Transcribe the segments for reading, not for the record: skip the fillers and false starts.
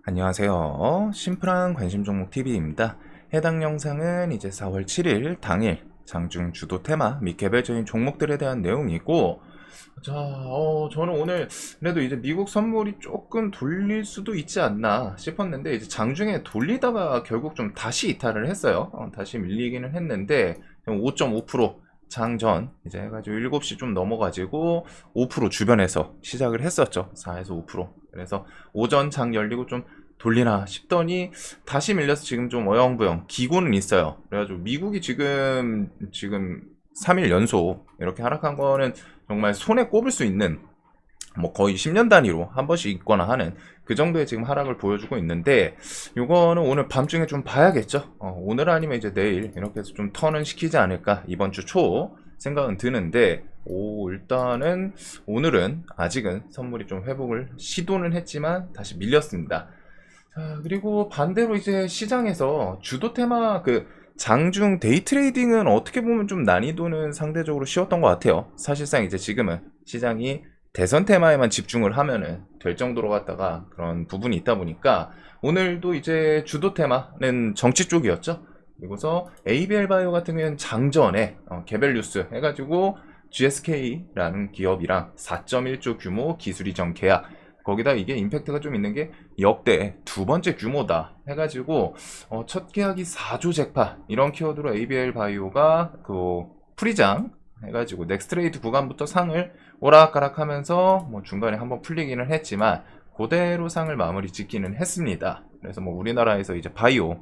안녕하세요. 심플한 관심 종목 TV입니다. 해당 영상은 이제 4월 7일 당일 장중 주도 테마 및 개별적인 종목들에 대한 내용이고, 저는 오늘 그래도 이제 미국 선물이 조금 돌릴 수도 있지 않나 싶었는데, 이제 장중에 돌리다가 결국 좀 다시 이탈을 했어요. 다시 밀리기는 했는데 5.5% 장전 이제 해가지고 7시 좀 넘어가지고 5% 주변에서 시작을 했었죠. 4에서 5%. 그래서 오전 장 열리고 좀 돌리나 싶더니 다시 밀려서 지금 좀 어영부영 기고는 있어요. 그래가지고 미국이 지금 3일 연속 이렇게 하락한 거는 정말 손에 꼽을 수 있는, 뭐 거의 10년 단위로 한 번씩 있거나 하는 그 정도의 지금 하락을 보여주고 있는데, 요거는 오늘 밤중에 좀 봐야겠죠. 오늘 아니면 이제 내일 이렇게 해서 좀 턴은 시키지 않을까 이번 주 초 생각은 드는데, 일단은 오늘은 아직은 선물이 좀 회복을 시도는 했지만 다시 밀렸습니다. 자, 그리고 반대로 이제 시장에서 주도 테마 장중 데이 트레이딩은 어떻게 보면 좀 난이도는 상대적으로 쉬웠던 것 같아요. 사실상 이제 지금은 시장이 대선 테마에만 집중을 하면은 될 정도로 갔다가 그런 부분이 있다 보니까 오늘도 이제 주도 테마는 정치 쪽이었죠. 그리고서 ABL 바이오 같은 경우에는 장전에 개별 뉴스 해가지고 GSK라는 기업이랑 4.1조 규모 기술 이전 계약, 거기다 이게 임팩트가 좀 있는 게 역대 두 번째 규모다 해가지고 첫 계약이 4조 잭팟 이런 키워드로 ABL 바이오가 프리장 해가지고 넥스트레이트 구간부터 상을 오락가락 하면서 뭐 중간에 한번 풀리기는 했지만 그대로 상을 마무리 짓기는 했습니다. 그래서 뭐 우리나라에서 이제 바이오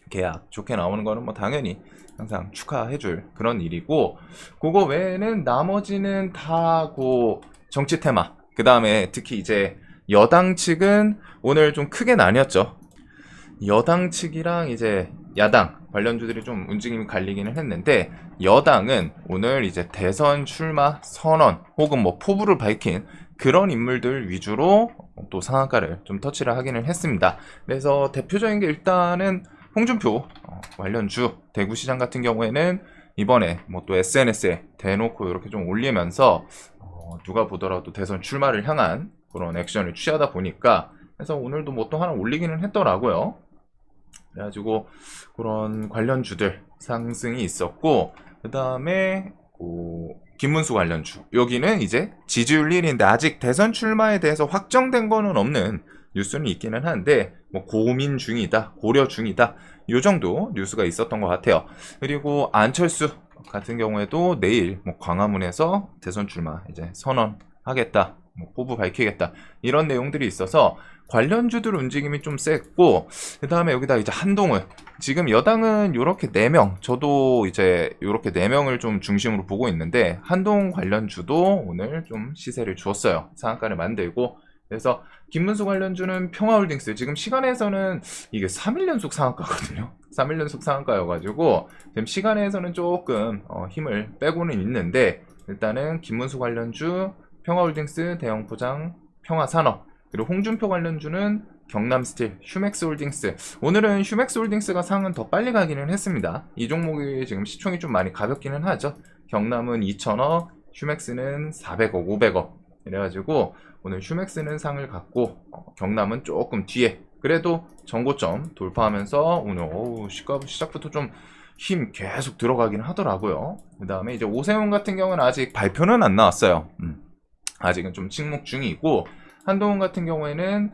계약 좋게 나오는 거는 뭐 당연히 항상 축하해줄 그런 일이고, 그거 외에는 나머지는 다 정치 테마, 그 다음에 특히 이제 여당 측은 오늘 좀 크게 나뉘었죠. 여당 측이랑 이제 야당 관련주들이 좀 움직임이 갈리기는 했는데, 여당은 오늘 이제 대선 출마 선언 혹은 뭐 포부를 밝힌 그런 인물들 위주로 또 상한가를 좀 터치를 하기는 했습니다. 그래서 대표적인 게 일단은 홍준표 관련주, 대구시장 같은 경우에는 이번에 뭐 또 SNS에 대놓고 이렇게 좀 올리면서 누가 보더라도 대선 출마를 향한 그런 액션을 취하다 보니까, 그래서 오늘도 뭐 또 하나 올리기는 했더라고요. 그래가지고 그런 관련주들 상승이 있었고, 그 다음에 김문수 관련주, 여기는 이제 지지율 1위인데 아직 대선 출마에 대해서 확정된 거는 없는 뉴스는 있기는 한데 뭐 고민 중이다, 고려 중이다, 요 정도 뉴스가 있었던 것 같아요. 그리고 안철수 같은 경우에도 내일 뭐 광화문에서 대선 출마 이제 선언하겠다, 뭐 포부 밝히겠다, 이런 내용들이 있어서 관련주들 움직임이 좀 셌고, 그 다음에 여기다 이제 한동훈, 지금 여당은 요렇게 4명, 저도 이제 요렇게 4명을 좀 중심으로 보고 있는데 한동훈 관련주도 오늘 좀 시세를 주었어요. 상한가를 만들고. 그래서 김문수 관련주는 평화홀딩스, 지금 시간에서는 이게 3일 연속 상한가거든요. 3일 연속 상한가여가지고 지금 시간에서는 조금 힘을 빼고는 있는데, 일단은 김문수 관련주, 평화홀딩스, 대형포장, 평화산업, 그리고 홍준표 관련주는 경남스틸, 휴맥스홀딩스. 오늘은 휴맥스홀딩스가 상은 더 빨리 가기는 했습니다. 이 종목이 지금 시총이 좀 많이 가볍기는 하죠. 경남은 2천억, 휴맥스는 400억, 500억. 이래가지고 오늘 휴맥스는 상을 갖고 경남은 조금 뒤에, 그래도 정고점 돌파하면서 오늘 시작부터 좀 힘 계속 들어가긴 하더라고요. 그 다음에 이제 오세훈 같은 경우는 아직 발표는 안 나왔어요. 아직은 좀 침묵 중이고, 한동훈 같은 경우에는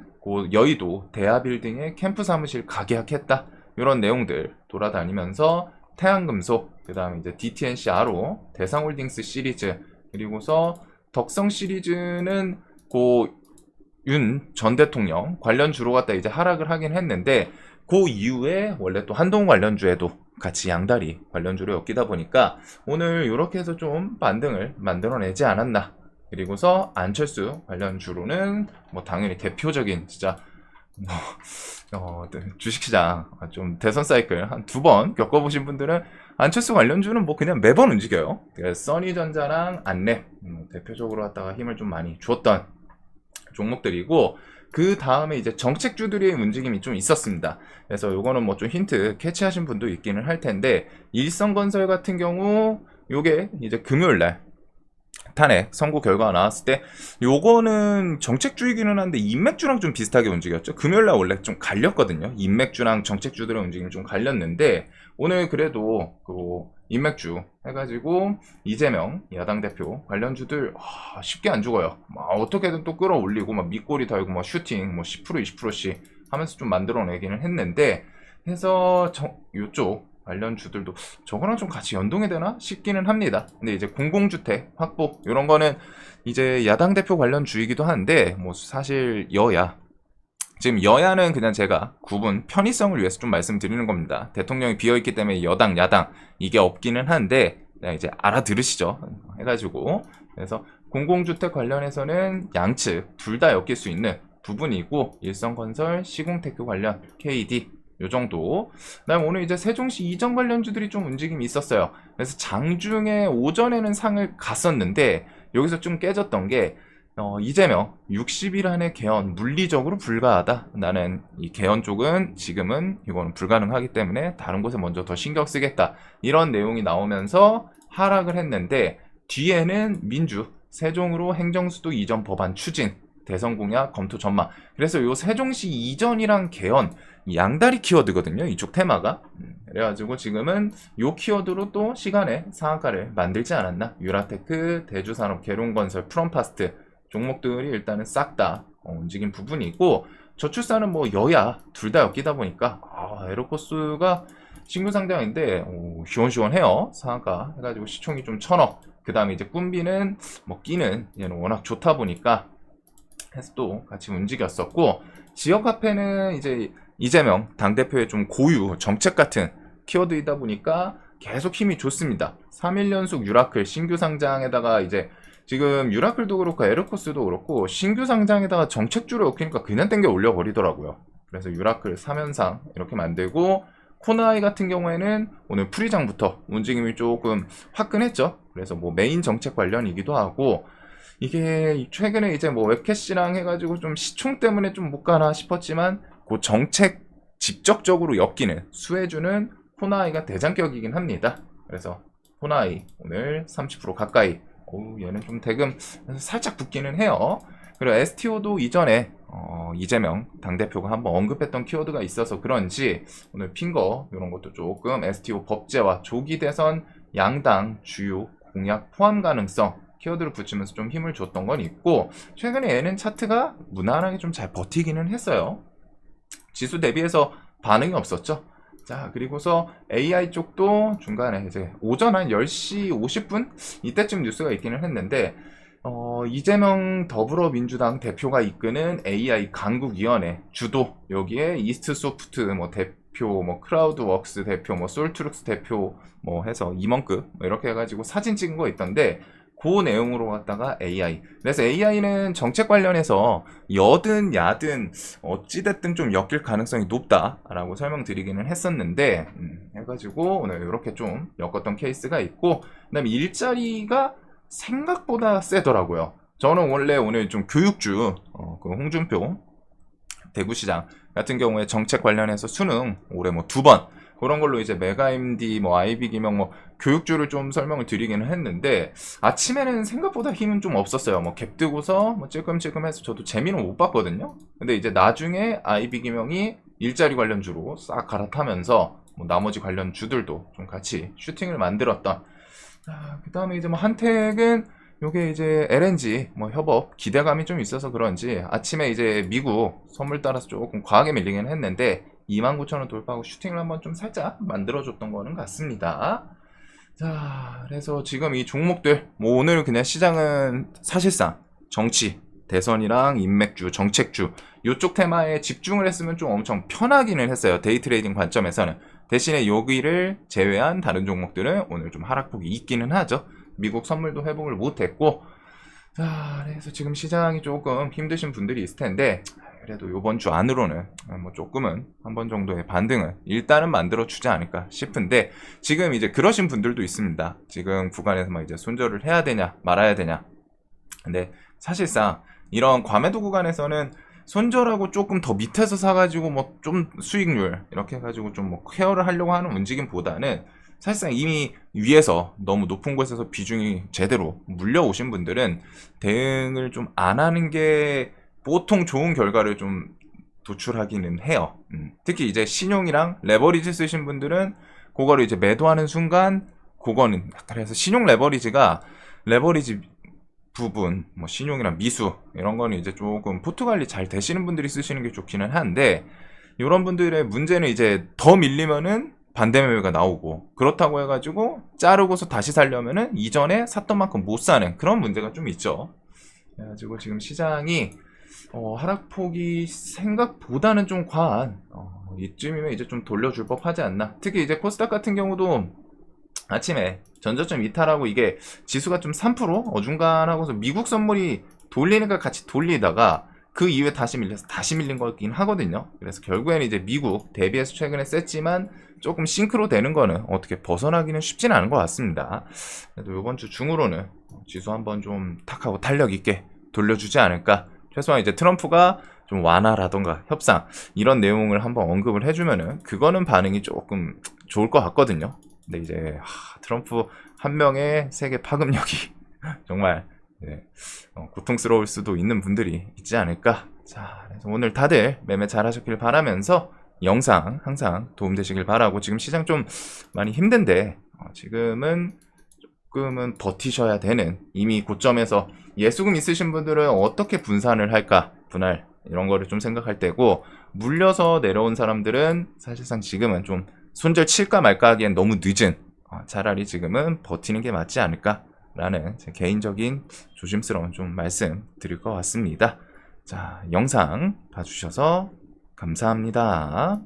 여의도 대하빌딩에 캠프 사무실 가계약했다, 이런 내용들 돌아다니면서 태양금속, 그 다음에 이제 DTNC 아로, 대상홀딩스 시리즈, 그리고서 덕성 시리즈는 윤 전 대통령 관련주로 갖다 이제 하락을 하긴 했는데, 그 이후에 원래 또 한동훈 관련주에도 같이 양다리 관련주로 엮이다 보니까 오늘 이렇게 해서 좀 반등을 만들어내지 않았나. 그리고서 안철수 관련주로는 뭐 당연히 대표적인 진짜 주식시장 좀 대선 사이클 한 2번 겪어보신 분들은 안철수 관련주는 뭐 그냥 매번 움직여요. 써니전자랑 안랩 대표적으로 갖다가 힘을 좀 많이 줬던 종목들이고, 그 다음에 이제 정책주들의 움직임이 좀 있었습니다. 그래서 요거는 뭐 좀 힌트 캐치하신 분도 있기는 할 텐데, 일성건설 같은 경우 요게 이제 금요일날 탄핵 선고 결과가 나왔을 때 요거는 정책주이기는 한데 인맥주랑 좀 비슷하게 움직였죠. 금요일날 원래 좀 갈렸거든요. 인맥주랑 정책주들의 움직임이 좀 갈렸는데 오늘 그래도 그 인맥주 해가지고 이재명 야당 대표 관련주들 쉽게 안 죽어요. 어떻게든 또 끌어올리고 막 밑꼬리 달고 막 슈팅 뭐 10% 20%씩 하면서 좀 만들어내기는 했는데 해서 요쪽 관련주들도 저거랑 좀 같이 연동이 되나 싶기는 합니다. 근데 이제 공공주택 확보 이런 거는 이제 야당 대표 관련주이기도 한데 뭐 사실 지금 여야는 그냥 제가 구분 편의성을 위해서 좀 말씀드리는 겁니다. 대통령이 비어있기 때문에 여당 야당 이게 없기는 한데 그냥 이제 알아들으시죠 해가지고 그래서 공공주택 관련해서는 양측 둘 다 엮일 수 있는 부분이고 일성건설 시공테크 관련 KD 요 정도. 그다음 오늘 이제 세종시 이전 관련주들이 좀 움직임이 있었어요. 그래서 장중에 오전에는 상을 갔었는데 여기서 좀 깨졌던 게 이재명 60일 안에 개헌 물리적으로 불가하다. 나는 이 개헌 쪽은 지금은 이거는 불가능하기 때문에 다른 곳에 먼저 더 신경 쓰겠다. 이런 내용이 나오면서 하락을 했는데 뒤에는 민주 세종으로 행정수도 이전 법안 추진 대선 공약 검토 전망. 그래서 요 세종시 이전이랑 개헌 양다리 키워드거든요. 이쪽 테마가. 그래가지고 지금은 요 키워드로 또 시간에 상한가를 만들지 않았나. 유라테크, 대주산업, 계룡건설, 프롬파스트 종목들이 일단은 싹 다 움직인 부분이고 저출산은 뭐 여야 둘 다 엮이다 보니까 에로코스가 신규 상장인데 시원시원해요. 상한가 해가지고 시총이 좀 1000억. 그 다음에 이제 꿈비는 뭐 끼는 얘는 워낙 좋다 보니까 해서 또 같이 움직였었고 지역 화폐는 이제 이재명 당대표의 좀 고유 정책 같은 키워드이다 보니까 계속 힘이 좋습니다. 3일 연속 유라클 신규 상장에다가 이제 지금 유라클도 그렇고 에르코스도 그렇고 신규 상장에다가 정책주를 엮이니까 그냥 땡겨 올려버리더라고요. 그래서 유라클 3연상 이렇게 만들고 코나이 같은 경우에는 오늘 프리장부터 움직임이 조금 화끈했죠. 그래서 뭐 메인 정책 관련이기도 하고 이게 최근에 이제 뭐 웹캐시랑 해가지고 좀 시총 때문에 좀 못 가나 싶었지만 그 정책 직접적으로 엮이는 수혜주는 코나이가 대장격이긴 합니다. 그래서 코나이 오늘 30% 가까이 얘는 좀 대금 살짝 붙기는 해요. 그리고 STO도 이전에 이재명 당대표가 한번 언급했던 키워드가 있어서 그런지 오늘 핀거 이런 것도 조금 STO 법제화 조기 대선 양당 주요 공약 포함 가능성 키워드를 붙이면서 좀 힘을 줬던 건 있고 최근에 얘는 차트가 무난하게 좀 잘 버티기는 했어요. 지수 대비해서 반응이 없었죠. 자 그리고서 AI 쪽도 중간에 이제 오전 한 10시 50분 이때쯤 뉴스가 있기는 했는데 이재명 더불어민주당 대표가 이끄는 AI 강국위원회 주도 여기에 이스트소프트 뭐 대표 뭐 크라우드웍스 대표 뭐 솔트룩스 대표 뭐 해서 임원급 뭐 이렇게 해가지고 사진 찍은 거 있던데 그 내용으로 갖다가 AI. 그래서 AI는 정책 관련해서 여든 야든 어찌됐든 좀 엮일 가능성이 높다라고 설명드리기는 했었는데 해가지고 오늘 이렇게 좀 엮었던 케이스가 있고 그다음에 일자리가 생각보다 세더라고요. 저는 원래 오늘 좀 교육주 그 홍준표 대구시장 같은 경우에 정책 관련해서 수능 올해 뭐 2번 그런 걸로 이제 메가MD 뭐 IB기명 뭐 교육주를 좀 설명을 드리기는 했는데 아침에는 생각보다 힘은 좀 없었어요. 뭐 갭 뜨고서 뭐 찔끔찔끔해서 저도 재미는 못 봤거든요. 근데 이제 나중에 IB기명이 일자리 관련주로 싹 갈아타면서 뭐 나머지 관련 주들도 좀 같이 슈팅을 만들었던. 그 다음에 이제 뭐 한택은 요게 이제 LNG 뭐 협업 기대감이 좀 있어서 그런지 아침에 이제 미국 선물 따라서 조금 과하게 밀리긴 했는데 29,000원 돌파하고 슈팅을 한번 좀 살짝 만들어줬던 거는 같습니다. 자, 그래서 지금 이 종목들, 뭐 오늘 그냥 시장은 사실상 정치, 대선이랑 인맥주, 정책주, 요쪽 테마에 집중을 했으면 좀 엄청 편하기는 했어요. 데이 트레이딩 관점에서는. 대신에 여기를 제외한 다른 종목들은 오늘 좀 하락폭이 있기는 하죠. 미국 선물도 회복을 못했고, 자, 그래서 지금 시장이 조금 힘드신 분들이 있을 텐데, 그래도 이번 주 안으로는 뭐 조금은 한 번 정도의 반등을 일단은 만들어 주지 않을까 싶은데 지금 이제 그러신 분들도 있습니다. 지금 구간에서 막 이제 손절을 해야 되냐 말아야 되냐. 근데 사실상 이런 과매도 구간에서는 손절하고 조금 더 밑에서 사가지고 뭐 좀 수익률 이렇게 해가지고 좀 뭐 케어를 하려고 하는 움직임보다는 사실상 이미 위에서 너무 높은 곳에서 비중이 제대로 물려오신 분들은 대응을 좀 안 하는 게 보통 좋은 결과를 좀 도출하기는 해요. 특히 이제 신용이랑 레버리지 쓰신 분들은 그거를 이제 매도하는 순간 그거는 그래서 신용 레버리지 부분, 뭐 신용이나 미수 이런 거는 이제 조금 포트 관리 잘 되시는 분들이 쓰시는 게 좋기는 한데 이런 분들의 문제는 이제 더 밀리면은 반대 매매가 나오고 그렇다고 해가지고 자르고서 다시 살려면은 이전에 샀던 만큼 못 사는 그런 문제가 좀 있죠. 그래가지고 지금 시장이 하락폭이 생각보다는 좀 과한 이쯤이면 이제 좀 돌려줄 법하지 않나. 특히 이제 코스닥 같은 경우도 아침에 전저점 이탈하고 이게 지수가 좀 3% 어중간하고서 미국 선물이 돌리니까 같이 돌리다가 그 이후에 다시 밀려서 다시 밀린 거긴 하거든요. 그래서 결국에는 이제 미국 대비해서 최근에 셌지만 조금 싱크로 되는 거는 어떻게 벗어나기는 쉽지는 않은 것 같습니다. 그래도 이번 주 중으로는 지수 한번 좀 탁하고 탄력 있게 돌려주지 않을까. 최소한 이제 트럼프가 좀 완화라던가 협상 이런 내용을 한번 언급을 해주면은 그거는 반응이 조금 좋을 것 같거든요. 근데 이제 트럼프 한 명의 세계 파급력이 정말 고통스러울 수도 있는 분들이 있지 않을까. 자, 그래서 오늘 다들 매매 잘 하셨길 바라면서 영상 항상 도움되시길 바라고 지금 시장 좀 많이 힘든데 지금은 조금은 버티셔야 되는 이미 고점에서 예수금 있으신 분들은 어떻게 분산을 할까 분할 이런 거를 좀 생각할 때고 물려서 내려온 사람들은 사실상 지금은 좀 손절 칠까 말까 하기엔 너무 늦은 차라리 지금은 버티는 게 맞지 않을까 라는 제 개인적인 조심스러운 좀 말씀 드릴 것 같습니다. 자, 영상 봐주셔서 감사합니다.